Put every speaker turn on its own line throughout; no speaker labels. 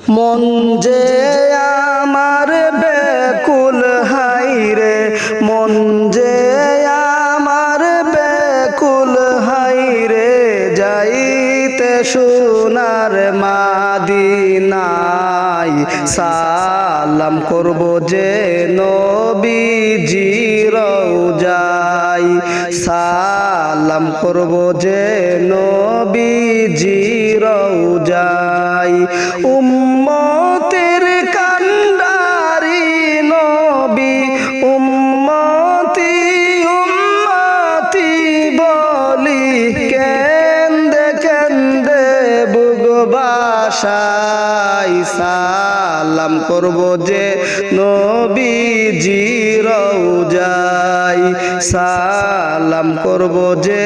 মন যে আমার ব্যাকুল হায়রে, মন যে আমার ব্যাকুল হায়রে, যাইতে সোনার মাদিনায় সালাম করব যে নবীজি রওজায়, সালাম করব যে নবীজি রওজায়। উম্মতের কান্ডারি নবী, উম্মতি উম্মতি বলি, কেন্দে কেন্দে বুক বাসায়, সালাম করব যে নবীজি রওজায়, সালাম করব যে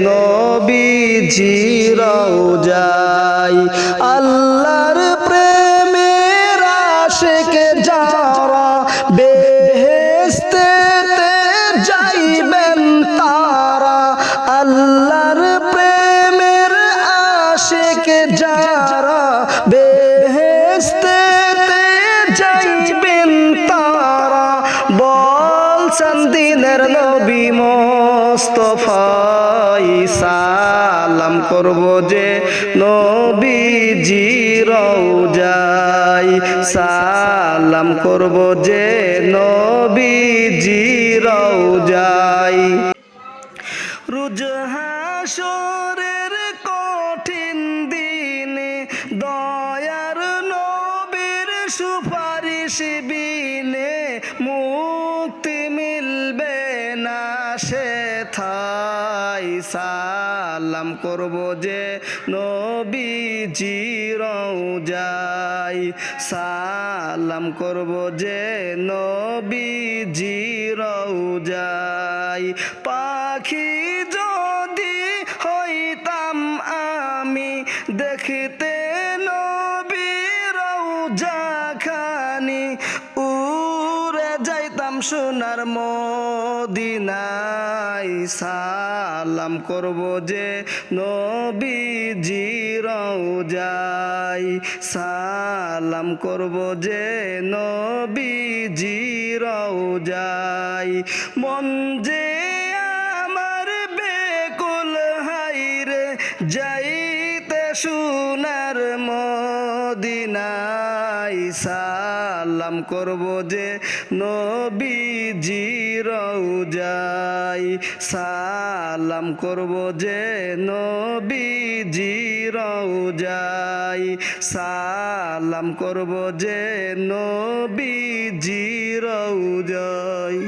নবীজি রওজায়। আল্লাহর প্রেমের আশিক যারা, বেহেশতেতে যাইবেন তারা। আল্লাহর প্রেমের আশিক যারা, বেহেশতেতে যাইবেন তারা। বলছেন দিনের নবী মুস্তাফাই, সালাম করব যে নবীজি রওজায়, সালাম করব যে নবীজি রওজায়। রোজ হাশরের কঠিন দিনে, দয়ার নবীর সুপারিশ বিনে, মুক্তি মিলবে না সেথায়, সালাম করব যে নবীজি রওজায়, সালাম করব যে নবীজি রওজায়। পাখি যদি হইতাম আমি, দেখতে নবীর রওজা খানি, উড়ে যাইতাম সোনার মদিনায়, সালাম করব যে নবীজি রওজায়, সালাম করব যে নবীজি রওজায়। মন যে আমার বেকুল হায়রে, যাইতে সোনার মদিনায়, সালাম করব যে নবীজি রওজায়, সালাম করব যে নবীজি রওজায়, সালাম করব যে নবীজি রওজায়।